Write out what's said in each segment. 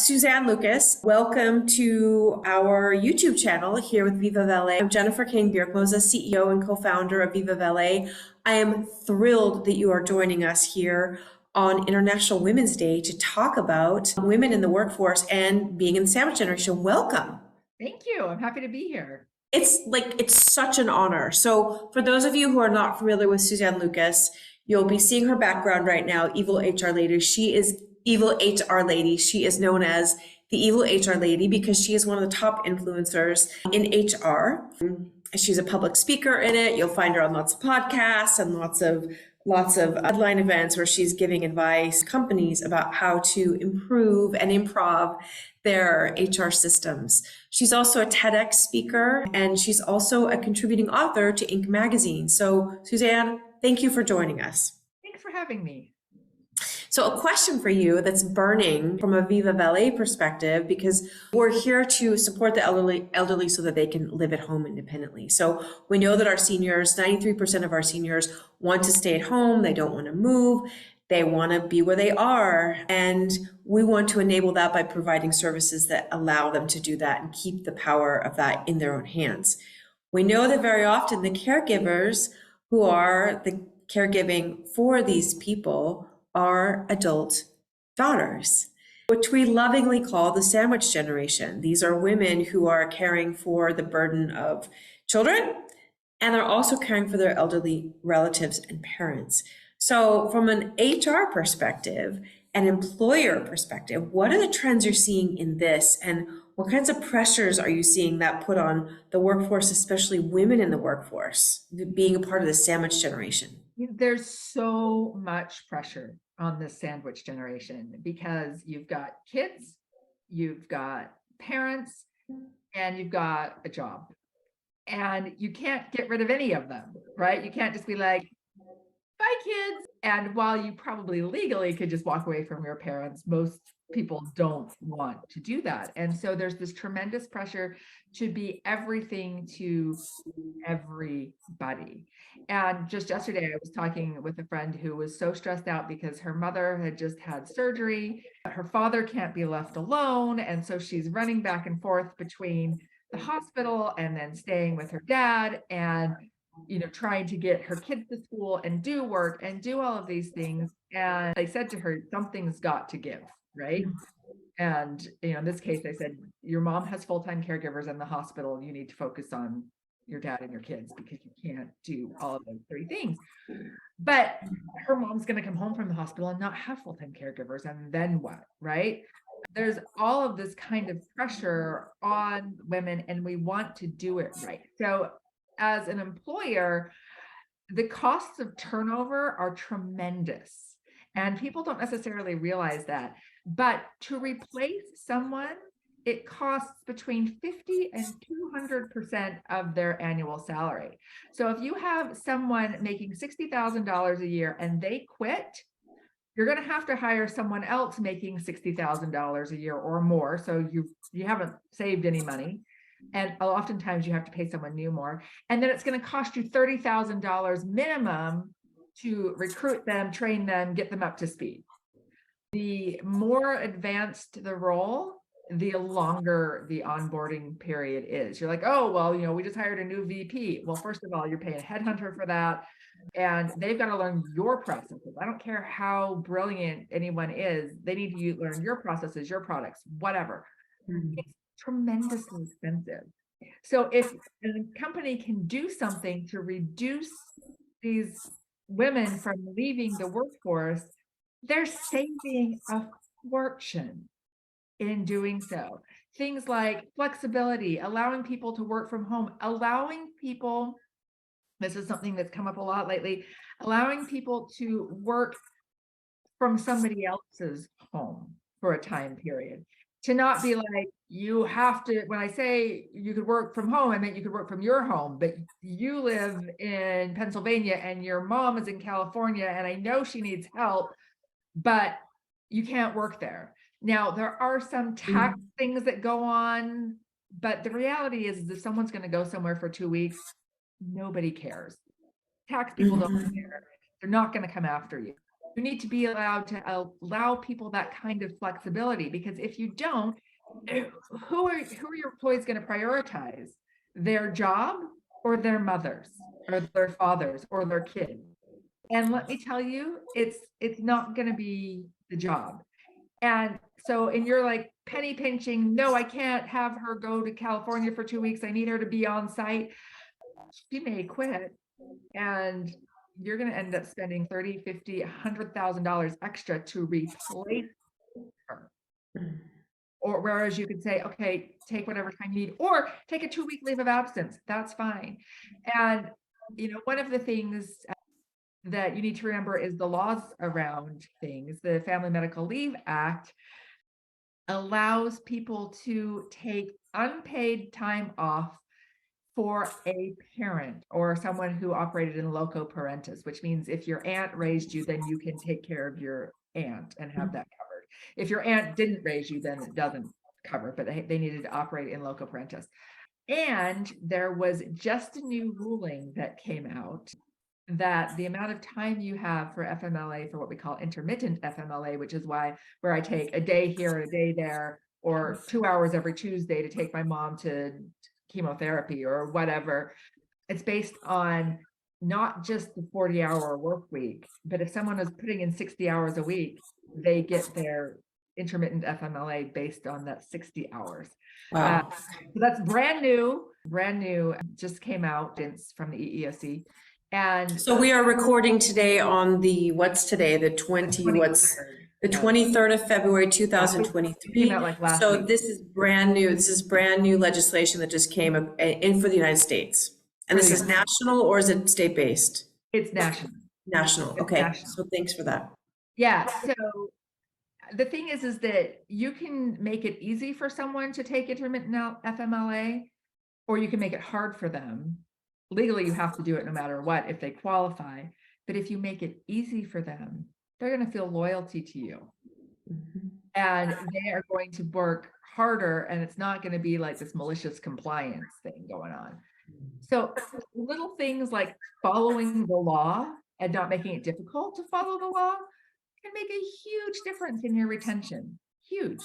Suzanne Lucas, welcome to our YouTube channel here with Viva Valet. I'm Jennifer Cain Birkmose, CEO and co-founder of Viva Valet. I am thrilled that you are joining us here on International Women's Day to talk about women in the workforce and being in the sandwich generation. Welcome. Thank you. I'm happy to be here. It's such an honor. So for those of you who are not familiar with Suzanne Lucas, you'll be seeing her background right now, Evil HR Lady. She is Evil HR Lady. She is known as the Evil HR Lady because she is one of the top influencers in HR. She's a public speaker in it. You'll find her on lots of podcasts and lots of headline events where she's giving advice to companies about how to improve and improv their HR systems. She's also a TEDx speaker, and she's also a contributing author to Inc. magazine. So Suzanne, thank you for joining us. Thanks for having me. So a question for you that's burning from a Viva Valet perspective, because we're here to support the elderly so that they can live at home independently. So we know that our seniors, 93% of our seniors want to stay at home. They don't want to move. They want to be where they are. And we want to enable that by providing services that allow them to do that and keep the power of that in their own hands. We know that very often the caregivers who are the caregiving for these people are adult daughters, which we lovingly call the sandwich generation. These are women who are caring for the burden of children, and they're also caring for their elderly relatives and parents. So from an HR perspective, an employer perspective, what are the trends you're seeing in this, and what kinds of pressures are you seeing that put on the workforce, especially women in the workforce, being a part of the sandwich generation? There's so much pressure on the sandwich generation because you've got kids, you've got parents, and you've got a job. And you can't get rid of any of them, right? You can't just be like, bye, kids. And while you probably legally could just walk away from your parents, most people don't want to do that. And so there's this tremendous pressure to be everything to everybody. And just yesterday, I was talking with a friend who was so stressed out because her mother had just had surgery. Her father can't be left alone. And so she's running back and forth between the hospital and then staying with her dad and trying to get her kids to school and do work and do all of these things. And I said to her, something's got to give, right? And in this case, I said, your mom has full-time caregivers in the hospital. You need to focus on your dad and your kids because you can't do all of those three things. But her mom's going to come home from the hospital and not have full-time caregivers. And then what, right? There's all of this kind of pressure on women, and we want to do it right. So as an employer, the costs of turnover are tremendous. And people don't necessarily realize that. But to replace someone, it costs between 50 and 200% of their annual salary. So if you have someone making $60,000 a year and they quit, you're going to have to hire someone else making $60,000 a year or more. So you haven't saved any money. And oftentimes you have to pay someone new more. And then it's going to cost you $30,000 minimum to recruit them, train them, get them up to speed. The more advanced the role, the longer the onboarding period is. You're like, oh, well, we just hired a new VP. Well, first of all, you're paying a headhunter for that. And they've got to learn your processes. I don't care how brilliant anyone is. They need to learn your processes, your products, whatever. It's tremendously expensive. So if a company can do something to reduce these women from leaving the workforce, they're saving a fortune in doing so. Things like flexibility, allowing people to work from home, allowing people, this is something that's come up a lot lately, allowing people to work from somebody else's home for a time period. To not be like, you have to, when I say you could work from home, I meant you could work from your home, but you live in Pennsylvania and your mom is in California and I know she needs help, but you can't work there. Now, there are some tax things that go on, but the reality is if someone's going to go somewhere for 2 weeks, nobody cares. Tax people don't care. They're not going to come after you. You need to be allowed to allow people that kind of flexibility, because if you don't, who are your employees going to prioritize? Their job or their mothers or their fathers or their kids? And let me tell you, it's not going to be the job. And so, and you're like penny pinching, no, I can't have her go to California for 2 weeks. I need her to be on site. She may quit, and you're going to end up spending $30, $50, $100,000 extra to replace her. Or whereas you could say, okay, take whatever time you need, or take a 2-week leave of absence. That's fine. And, one of the things that you need to remember is the laws around things. The Family Medical Leave Act allows people to take unpaid time off for a parent or someone who operated in loco parentis, which means if your aunt raised you, then you can take care of your aunt and have that covered. If your aunt didn't raise you, then it doesn't cover, but they needed to operate in loco parentis. And there was just a new ruling that came out that the amount of time you have for FMLA, for what we call intermittent FMLA, which is where I take a day here, a day there, or 2 hours every Tuesday to take my mom to chemotherapy or whatever. It's based on not just the 40-hour work week, but if someone is putting in 60 hours a week, they get their intermittent FMLA based on that 60 hours. Wow. So that's brand new, just came out. It's from the EEOC. And So we are recording today on what's today? The 23rd of February, 2023. Came out like last So week. this is brand new. This is brand new legislation that just came in for the United States. And this is national, or is it state-based? It's national. National. Okay. So thanks for that. Yeah. So the thing is that you can make it easy for someone to take intermittent FMLA, or you can make it hard for them. Legally, you have to do it no matter what if they qualify. But if you make it easy for them, they're going to feel loyalty to you. And they are going to work harder, and it's not going to be like this malicious compliance thing going on. So little things like following the law and not making it difficult to follow the law can make a huge difference in your retention. Huge.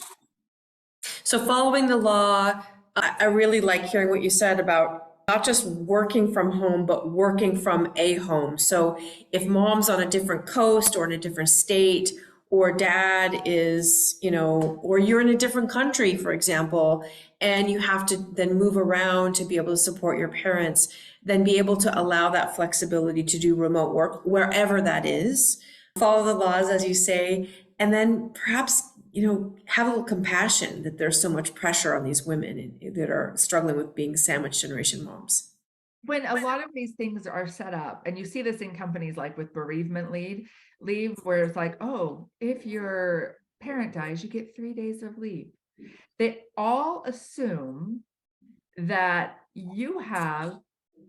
So following the law, I really like hearing what you said about not just working from home, but working from a home. So if mom's on a different coast or in a different state, or dad is, or you're in a different country, for example, and you have to then move around to be able to support your parents, then be able to allow that flexibility to do remote work wherever that is, follow the laws, as you say, and then perhaps have a little compassion that there's so much pressure on these women that are struggling with being sandwich generation moms. When a lot of these things are set up, and you see this in companies like with bereavement leave, where it's like, oh, if your parent dies, you get 3 days of leave. They all assume that you have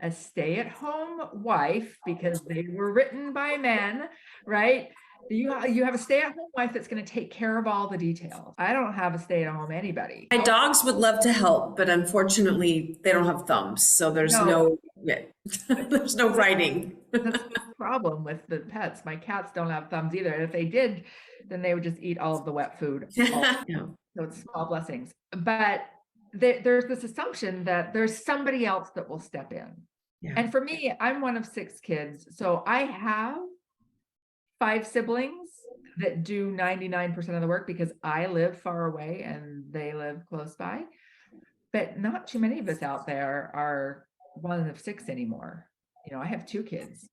a stay-at-home wife, because they were written by men, right? You have a stay-at-home wife that's going to take care of all the details. I don't have a stay-at-home anybody. My dogs would love to help, but unfortunately they don't have thumbs, so there's there's no writing. That's the problem with the pets. My cats don't have thumbs either. And if they did, then they would just eat all of the wet food. So it's small blessings. But there's this assumption that there's somebody else that will step in. Yeah. And for me, I'm one of 6 kids. So I have 5 siblings that do 99% of the work, because I live far away and they live close by. But not too many of us out there are one of 6 anymore. I have 2 kids.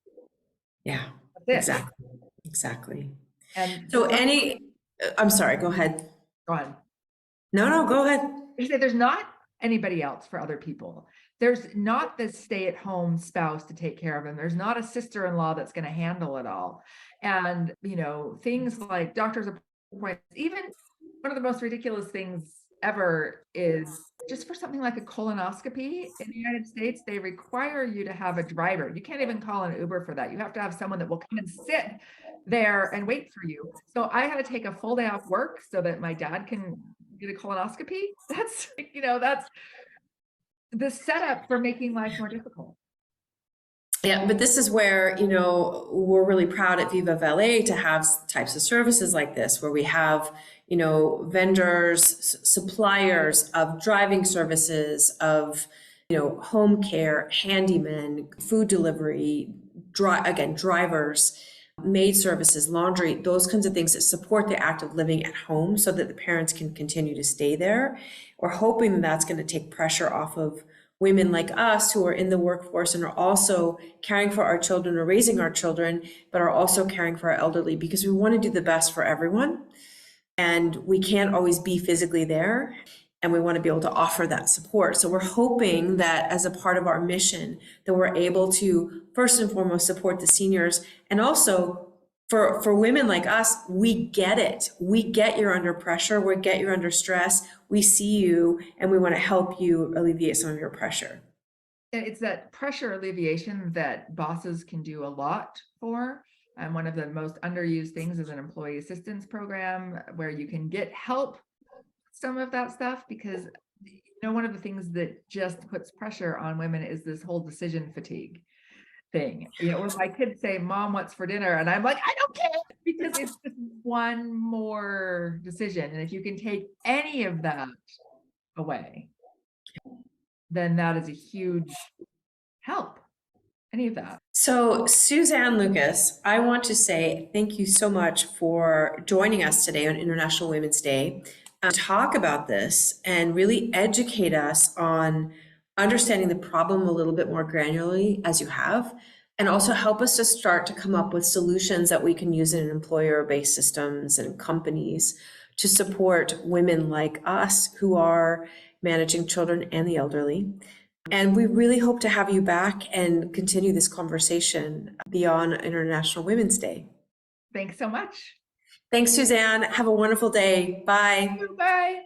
Yeah, exactly. And so I'm sorry, go ahead. Go on. No, go ahead. There's not anybody else for other people. There's not the stay-at-home spouse to take care of them. There's not a sister-in-law that's going to handle it all. And, things like doctor's appointments, even one of the most ridiculous things ever is just for something like a colonoscopy in the United States, they require you to have a driver. You can't even call an Uber for that. You have to have someone that will come and sit there and wait for you. So I had to take a full day off work so that my dad can get a colonoscopy. That's, that's the setup for making life more difficult. Yeah, but this is where, we're really proud at Viva Valet to have types of services like this, where we have, vendors, suppliers of driving services, of, home care, handymen, food delivery, drivers, maid services, laundry, those kinds of things that support the act of living at home so that the parents can continue to stay there. We're hoping that that's going to take pressure off of women like us who are in the workforce and are also caring for our children or raising our children, but are also caring for our elderly, because we want to do the best for everyone. And we can't always be physically there. And we want to be able to offer that support. So we're hoping that as a part of our mission, that we're able to first and foremost support the seniors. And also for women like us, we get it. We get you're under pressure. We get you're under stress. We see you and we want to help you alleviate some of your pressure. And it's that pressure alleviation that bosses can do a lot for. And one of the most underused things is an employee assistance program where you can get help some of that stuff, because one of the things that just puts pressure on women is this whole decision fatigue thing. When my kids say, "Mom, what's for dinner?" and I'm like, "I don't care," because it's just one more decision. And if you can take any of that away, then that is a huge help. Any of that. So, Suzanne Lucas, I want to say thank you so much for joining us today on International Women's Day to talk about this and really educate us on understanding the problem a little bit more granularly as you have, and also help us to start to come up with solutions that we can use in employer-based systems and companies to support women like us who are managing children and the elderly. And we really hope to have you back and continue this conversation beyond International Women's Day. Thanks so much. Thanks, Suzanne. Have a wonderful day. Bye. Bye.